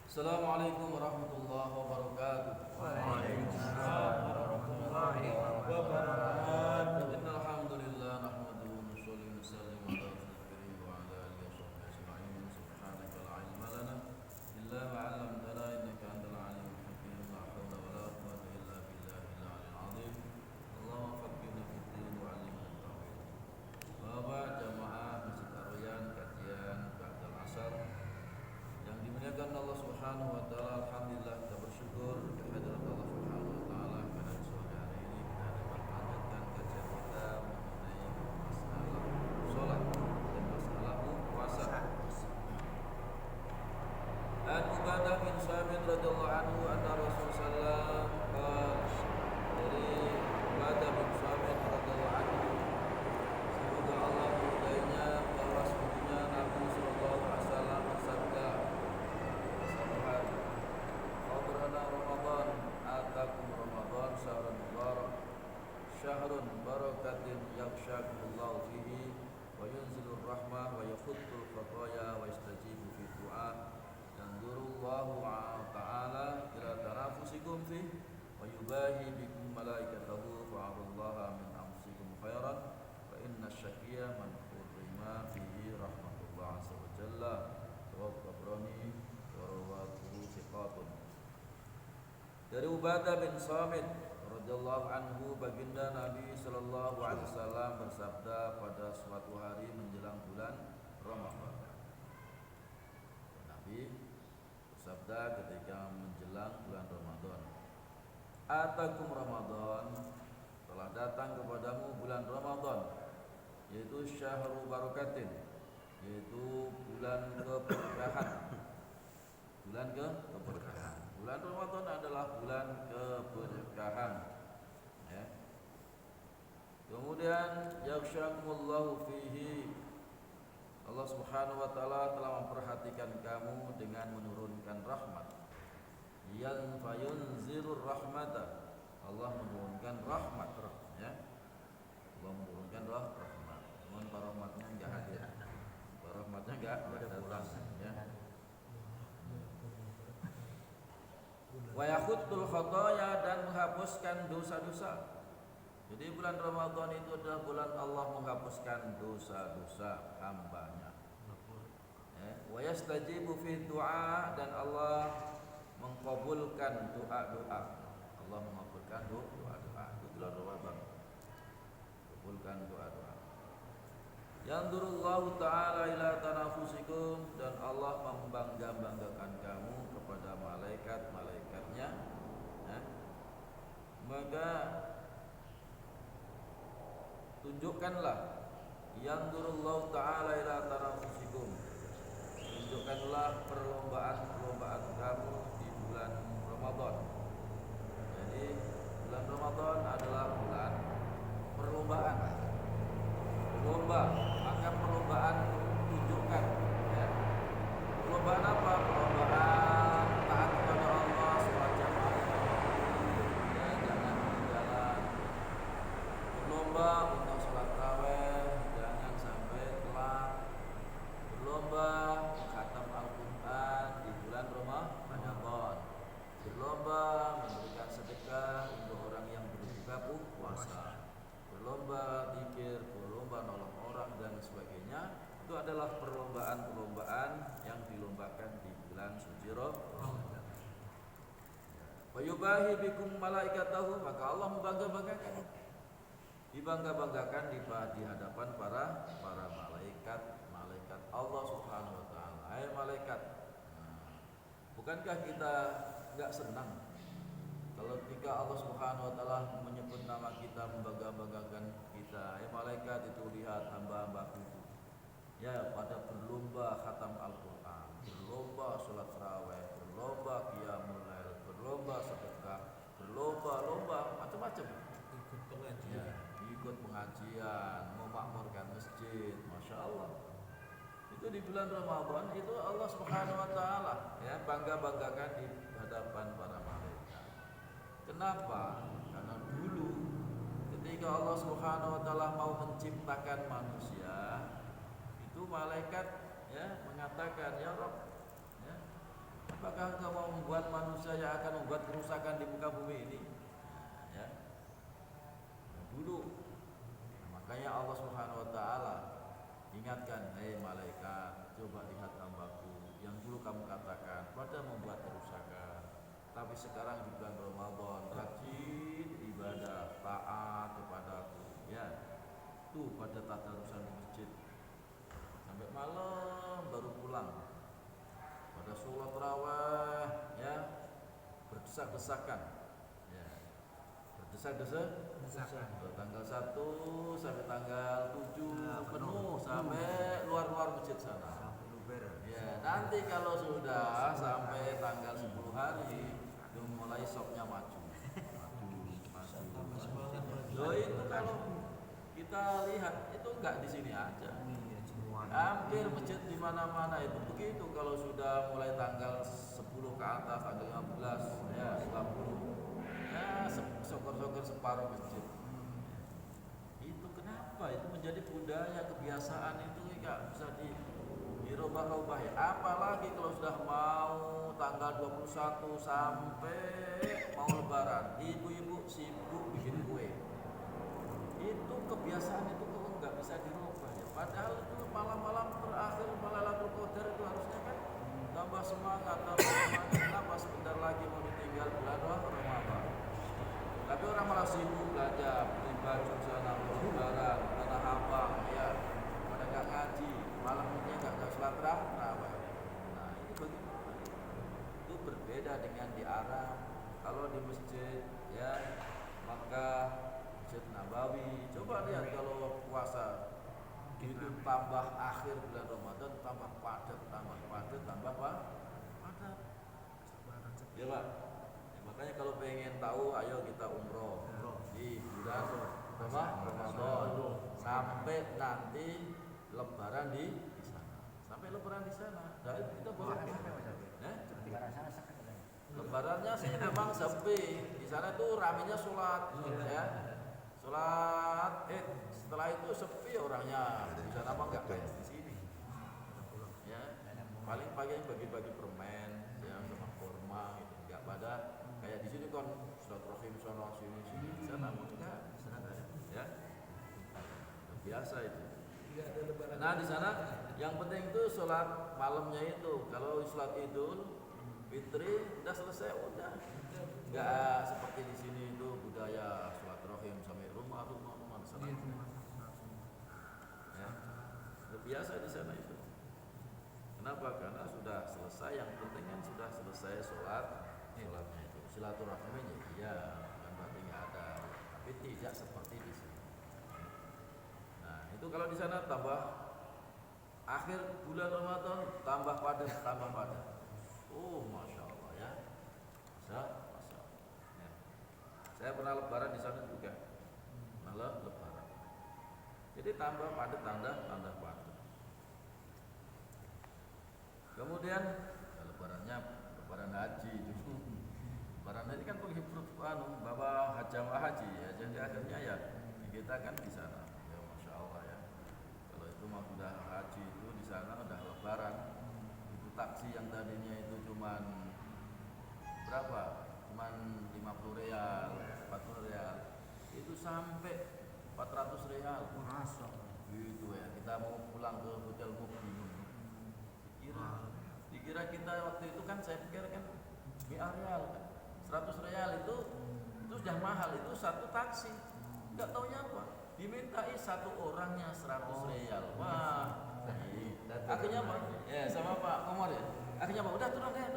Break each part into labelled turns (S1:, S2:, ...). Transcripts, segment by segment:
S1: Assalamualaikum warahmatullahi wabarakatuh.
S2: Waalaikumsalam warahmatullahi wabarakatuh.
S1: Innal hamdalillah nahmaduhu wa nusalli wa nusallim ala rasulil karim wa ala alihi wa sahbihi ajma'in. Subhanaka la ilma lana illa ma 'allamtana innaka antal alimul hakim. La haula wa la quwwata illa billahil aliyyil 'azim. Allahumma faqqihna fid din wa 'allimna at-ta'wil. Bapak jamaah Masjid Ar-Rayyan kajian ba'dal asar yang dimuliakan Allah Subhanahu wa taala, alhamdulillah kita bersyukur kehadirat Allah Subhanahu wa taala pada sore hari ini kita dapat melanjutkan kajian kita mengenai masalah salat dan masalah puasa. An Ubadah bin Samit radhiyallahu anhu anna Rasulullah dari Ubadah bin Samit radhiyallahu anhu, semoga Allah meridainya, bahwa sesungguhnya Nabi sallallahu alaihi wasallam bersabda, Qabrana Ramadan, atakum Ramadan syahrun mubarak, syahrun barakatin yakshakumullahu fihi wa yunzilur rahmah wa yakhuttul khataya wa yastajibu fi du'a, yanzurullahu ta'ala ila tanafusikum fihi wa yubahi bikum malaikatahu fa'abullaha min anfusikum khairan fa inna syakiyya man hurrima fihi rahmatullah azza wa jalla wa qabrani wa rawatuhu thiqatun. Dari Ubadah bin Samit radhiyallahu anhu, baginda Nabi sallallahu alaihi wasallam bersabda pada suatu hari menjelang bulan Ramadan. Nabi bersabda ketika menjelang bulan Ramadan, atakum Ramadan, telah datang kepadamu bulan Ramadan, yaitu syahrul barakatin, yaitu bulan keberkahan. Bulan keberkahan. Bulan Ramadan adalah bulan keberkahan. Ya. Kemudian yakshakumullahu fihi, Allah Subhanahu wa taala telah memperhatikan kamu dengan menurunkan rahmat. Yang fayunzirur rahmata, Allah menurunkan rahmat, ya. Allah menurunkan rahmat. Namun rahmatnya enggak hadir. Rahmatnya enggak datang, ya. Wa yakhuttul khataya, dan menghapuskan dosa-dosa. Jadi bulan Ramadan itu adalah bulan Allah menghapuskan dosa-dosa hambanya. Wa yastajibu fi du'a, dan Allah mengkabulkan doa-doa. Allah mengabulkan doa-doa. Itu bulan Ramadan. Kabulkan doa-doa. Yanzurullahu ta'ala ila tanafusikum, dan Allah membangga-banggakan kamu kepada malaikat-malaikatnya, ya. Maka tunjukkanlah, yanzurullahu ta'ala ila tanafusikum, tunjukkanlah perlombaan-perlombaan kamu di bulan Ramadan. Jadi bulan Ramadan adalah bulan perlombaan. Lomba, maka perlombaan tunjukkan, ya. Perlombaan apa? Perlombaan taat kepada Allah sholat jamaah, ya, jangan ketinggalan. Berlomba untuk sholat tarawih, jangan sampai telat. Berlomba khatam Al-Quran di bulan Ramadan. Berlomba memberikan sedekah untuk orang yang berbuka puasa. Berlomba zikir, berlomba nolong orang dan sebagainya. Itu adalah perlombaan-perlombaan yang dilombakan di bulan suci Ramadan. Wa yubahi bikum malaikatahu, maka Allah membangga-banggakan, dibangga-banggakan di hadapan para malaikat Allah Subhanahu wa taala. Hai malaikat, bukankah kita enggak senang kalau ketika Allah Subhanahu wa taala menyebut nama kita, membangga-banggakan kita? Ya malaikat, itu lihat hamba-hambaku itu, ya, pada berlomba khatam Al-Quran, berlomba sholat tarawih, berlomba qiyamul lail, berlomba sedekah, berlomba-lomba macam-macam.
S2: Ikut pengajian,
S1: Ya, ikut pengajian, memakmurkan masjid, masya Allah. Itu di bulan Ramadan, itu Allah Subhanahu wa taala, ya, bangga-banggakan di hadapan para malaikat. Kenapa? Karena dulu ketika Allah Subhanahu wa taala mau menciptakan manusia, itu malaikat, ya, mengatakan, ya Rabb, ya, apakah engkau membuat manusia yang akan membuat kerusakan di muka bumi ini. Ya. Dulu. Nah, makanya Allah Subhanahu wa taala ingatkan, "Hei malaikat, coba lihat hambaku yang dulu kamu katakan pada membuat kerusakan, tapi sekarang di bulan Ramadan rajin ibadah, taat kepadaku." Ya. Tuh pada tadarusan di masjid sampai malam baru pulang. Pada sholat tarawih ya berdesak-desakan. Ya. Berdesak-desakan. Tanggal 1 sampai tanggal 7 penuh sampai luar-luar masjid sana. Ya, nanti kalau sudah sampai tanggal 10 hari itu mulai sopnya maju. Loh itu kalau kita lihat itu enggak di sini aja. Hampir masjid di mana-mana itu begitu. Kalau sudah mulai tanggal 10 ke atas, tanggal 15 ya 20 ya syukur-syukur separuh masjid. Itu kenapa? Itu menjadi budaya, kebiasaan itu enggak bisa dirubah-rubah ya. Apalagi kalau sudah mau tanggal 21 sampai mau lebaran, ibu-ibu sibuk bikin kue. Itu kebiasaan itu kok nggak bisa dirubah ya. Padahal itu malam-malam terakhir Lailatul Qadar itu harusnya kan tambah semangat. Kenapa sebentar lagi mau ditinggal bulan Ramadan? Tapi orang malah sibuk belanja, beli baju sana, lebaran, tanah abang, ya. Pada nggak ngaji, malamnya nggak sholat tarawih. Nah ini bagaimana? Itu berbeda dengan di Arab. Kalau di masjid, ya maka Masjid Nabawi, coba lihat kalau puasa itu tambah akhir bulan Ramadan tambah padat, tambah padat. Ya Pak. Ya, makanya kalau pengen tahu, ayo kita umroh di bulan Ramadan sampai nanti Lebaran di sana. Sampai Lebaran di sana. Nah, kita boleh. Lebarannya sih memang sepi. Di sana tuh ramenya sholat, ya. Sholat, setelah itu sepi orangnya. Di sana mah nggak kayak di sini. Ya, paling bagi-bagi permen, ya, sama kurma, gitu. Nggak pada kayak di sini kan silaturahim sana sini. Di sana mah enggak. Ya, biasa itu. Nah di sana yang penting itu sholat malamnya itu. Kalau sholat Idul Fitri udah selesai udah. Nggak seperti di sini itu budaya sholat rahim sampai rumah di sana. Ya, udah biasa di sana itu. Kenapa? Karena sudah selesai. Yang penting kan sudah selesai sholatnya itu. Silaturahminya iya, bukan berarti nggak ada. Tapi tidak seperti di sini. Nah itu kalau di sana tambah akhir bulan Ramadan tambah padat. Oh masya Allah ya. Masya Allah. Ya. Saya pernah lebaran di sana juga. Malah lebaran. Jadi tambah padat. Kemudian lebaran haji itu. Lebaran haji kan penghibur bawa jamaah haji ya. Jadi akhirnya ya kita kan di sana. Ya masya Allah ya. Kalau itu mah sudah haji itu di sana udah lebaran. Itu taksi yang tadinya itu cuman berapa? Cuman 50 real, 40 real. Itu sampai 400 real. Gitu ya. Kita mau pulang ke hotel kok bingung. Dikira kita waktu itu kan saya pikir kan real kan. 100 real itu sudah mahal, itu satu taksi. Enggak taunya apa? Dimintai satu orangnya 100 real. Wah. Akhirnya Pak, ya sama Pak Komar ya. Akhirnya Pak udah turun aja.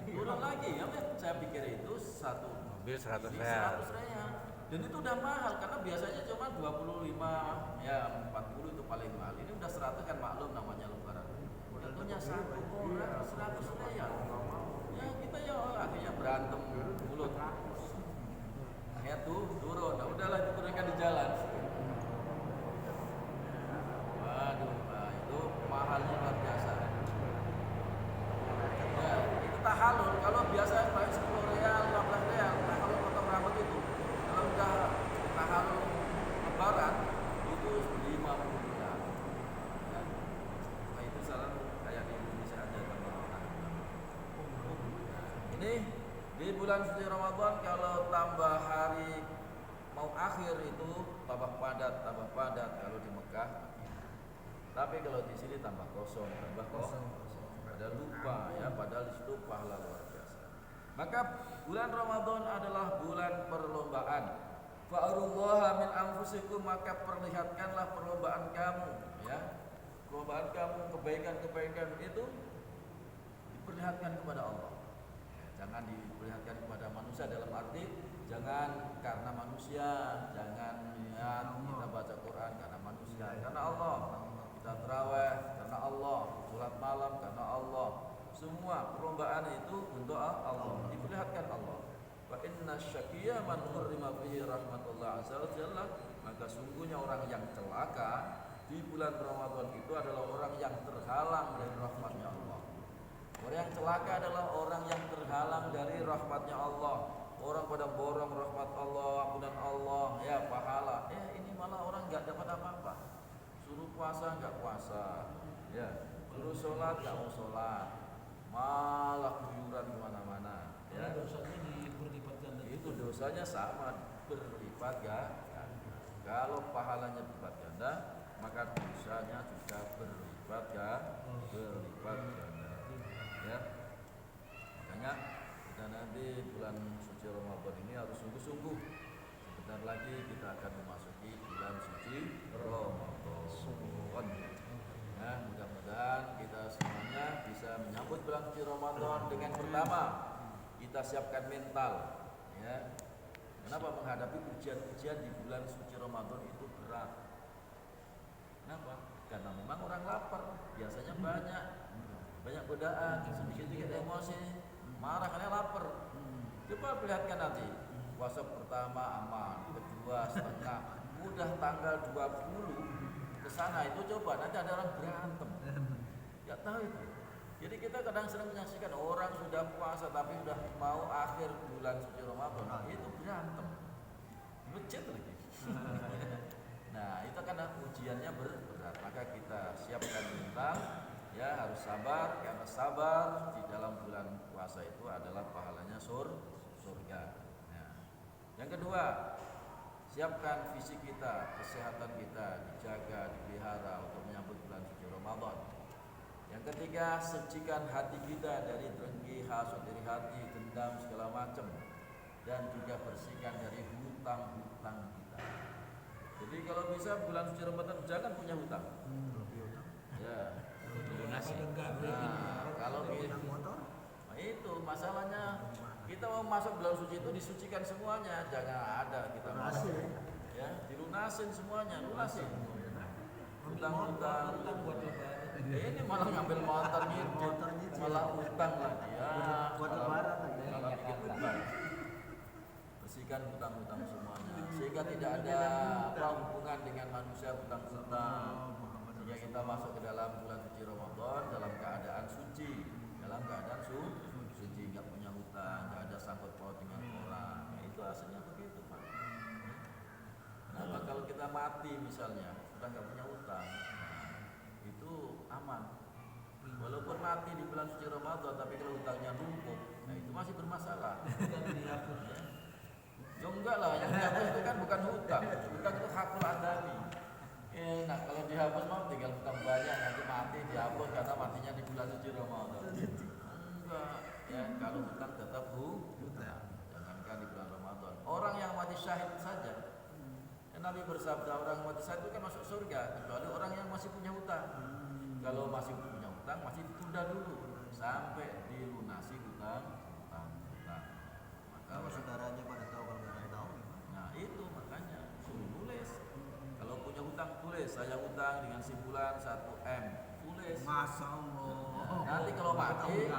S1: Turun lagi. Ya, saya pikir itu satu
S3: mobil 100
S1: real.
S3: real.
S1: Dan itu udah mahal karena biasanya cuma 25 ya 40 itu paling mahal. Ini udah 100 kan maklum namanya lebaran. Tentunya satu orang 100 real. Ya kita ya akhirnya berantem mulut. Akhirnya turun. Nah udahlah itu turunkan di jalan. Waduh, nah itu mahalnya luar biasa. Ya, itu tahalul. Kalau biasa paling 10 real, 15 real. Nah kalau potong rambut itu, kalau udah tahalul lebaran itu 50 real. Ya. Nah itu saran kayak di Indonesia aja teman-teman. Ini di bulan suci Ramadan kalau tambah hari mau akhir itu tambah padat kalau di Mekah. Tapi kalau di sini tambah kosong. Padahal lupa ya, padahal di situ pahala luar biasa. Maka bulan Ramadan adalah bulan perlombaan. Fa'arullaha min anfusikum, maka perlihatkanlah perlombaan kamu ya. Perlombaan kamu, kebaikan-kebaikan itu diperlihatkan kepada Allah. Jangan diperlihatkan kepada manusia, dalam arti jangan karena manusia, jangan niat kita baca Quran karena manusia, karena Allah. Kita tarawih karena Allah, salat malam karena Allah. Semua perlombaan itu untuk Allah, diperlihatkan Allah. Wa inna syaqiyya man hurrima fihi rahmatullah azza wa jalla, maka sungguhnya orang yang celaka di bulan Ramadan itu adalah orang yang terhalang dari rahmatnya Allah. Orang yang celaka adalah orang yang terhalang dari rahmatnya Allah. Orang pada borong rahmat Allah, ampunan Allah, ya pahala. Ini malah orang nggak dapat apa-apa. Suruh puasa nggak puasa, ya. Suruh sholat nggak mau sholat, malah kuyuran kemana-mana. Ya.
S2: Dosanya berlipat ganda.
S1: Itu dosanya sama, berlipat ganda. Kalau pahalanya berlipat ganda, maka dosanya juga berlipat ganda. Ya, makanya kita nanti bulan suci Ramadan ini harus sungguh-sungguh. Sebentar lagi kita akan memasuki bulan suci Ramadan. Ya, mudah-mudahan kita semuanya bisa menyambut bulan suci Ramadan dengan pertama kita siapkan mental. Ya, kenapa menghadapi ujian-ujian di bulan suci Ramadan itu berat? Kenapa? Karena memang orang lapar, biasanya banyak godaan, sedikit-sedikit emosi, marah karena lapar. Coba perlihatkan nanti, puasa pertama aman, kedua setengah, udah tanggal 20 ke sana itu coba nanti ada orang berantem. Enggak tahu itu. Jadi kita kadang sering menyaksikan orang sudah puasa tapi sudah mau akhir bulan suci Ramadan, itu berantem. Masjid lagi. Nah, itu karena ujiannya berat, maka kita siapkan mental. Ya, harus sabar, karena sabar di dalam bulan puasa itu adalah pahalanya surga. Nah, yang kedua, siapkan fisik kita, kesehatan kita dijaga, dipelihara untuk menyambut bulan suci Ramadan. Yang ketiga, sucikan hati kita dari dengki, hasad, iri hati, dendam segala macam, dan juga bersihkan dari hutang-hutang kita. Jadi kalau bisa bulan suci Ramadan jangan punya hutang. Ya. Lunasi. Nah, kalau itu masalahnya, kita mau masuk bulan suci itu disucikan semuanya, jangan ada kita masuk. Ya, dilunasin semuanya, lunasin. Utang-utang
S2: buat lebaran.
S1: Ini malah ngambil motor nyicil, malah utang lagi ya. Malah bikin beban. Bersihkan hutang-hutang semuanya, sehingga tidak ada hubungan dengan manusia hutang-hutang. Sehingga kita masuk ke dalam bulan suci Ramadan dalam keadaan suci, nggak punya hutang, nggak ada sangkut paut dengan orang. Nah, itu hasilnya begitu, Pak. Kenapa? Kalau kita mati misalnya sudah nggak punya hutang, itu aman. Walaupun mati di bulan suci Ramadan, tapi kalau hutangnya numpuk, nah itu masih bermasalah. Ya enggak lah, yang dihapus itu kan bukan hutang, hutang itu hakul adami. Nah kalau dihapus mau tinggal hutang banyak, nanti mati dihapus karena matinya di bulan suci Ramadan. Enggak, ya kalau hutang tetap hutang. Jangankan di bulan Ramadan. Orang yang mati syahid saja, Nabi bersabda orang mati syahid itu kan masuk surga, kecuali orang yang masih punya hutang. Kalau masih punya hutang masih ditunda dulu sampai dilunasi hutang.
S3: Kalau saudaranya pada tahu kalau nggak tahu.
S1: Nah itu makanya suruh tulis. Kalau punya hutang tulis, saya hutang dengan simpulan 1M, tulis.
S3: Masya Allah.
S1: Nanti kalau mati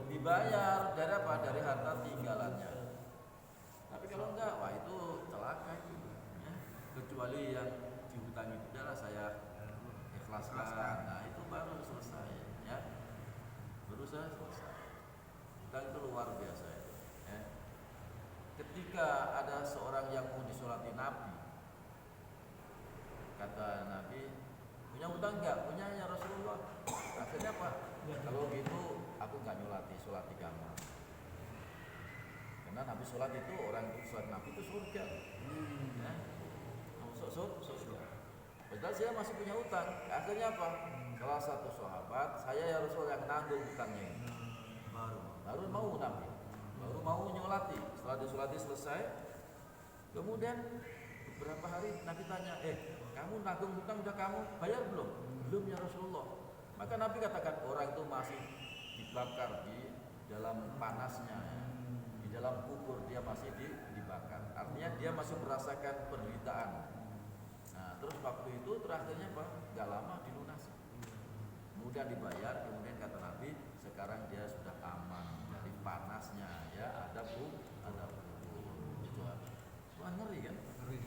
S1: dibayar dari apa? Dari harta tinggalannya. Tapi kalau enggak, wah itu celaka itu. Ya. Kecuali yang dihutangi itu adalah saya ikhlaskan. Nah itu baru selesai. Ya. Baru selesai. Hutang itu luar biasa itu. Ya. Ketika ada seorang yang mau disolati Nabi, kata Nabi, punya hutang enggak? Punya ya Rasulullah. Akhirnya apa? Kalau gitu aku enggak solati kamu. Karena Nabi sholat itu, orang itu sholat Nabi itu surga. Ya. Surga. Padahal saya masih punya utang. Akhirnya apa? Salah satu sahabat, saya ya Rasul yang nanggung utangnya ini. Baru mau Nabi, baru mau nyolati. Setelah disolati selesai, kemudian beberapa hari Nabi tanya, kamu nanggung utang udah kamu bayar belum? Belum ya Rasulullah. Maka Nabi katakan orang itu masih dibakar di dalam panasnya, ya. Di dalam kubur dia masih dibakar. Artinya dia masih merasakan penderitaan. Nah, terus waktu itu terakhirnya apa? Gak lama dilunasi. Kemudian dibayar, kemudian kata Nabi, sekarang dia sudah aman dari panasnya, ya ada kubur. Wah, ngeri kan?
S3: Ngeri.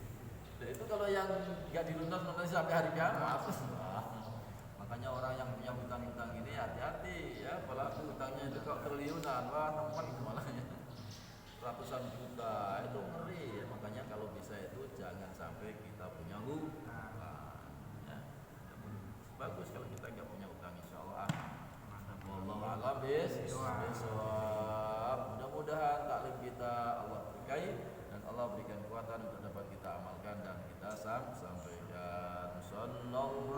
S1: Dan itu kalau yang nggak dilunas sampai hari kiamat. Makanya orang yang punya hutang-hutang ini hati-hati ya, apalagi hutangnya itu kok triliunan, wah teman malahnya ratusan juta, itu ngeri ya. Makanya kalau bisa itu jangan sampai kita punya hutang. Ya. Bagus kalau kita nggak punya hutang, insya Allah. Wallahu a'lam bishawab. Mudah-mudahan taklim kita Allah berkahi dan Allah berikan kekuatan untuk dapat kita amalkan dan kita sampaikan. Sallallahu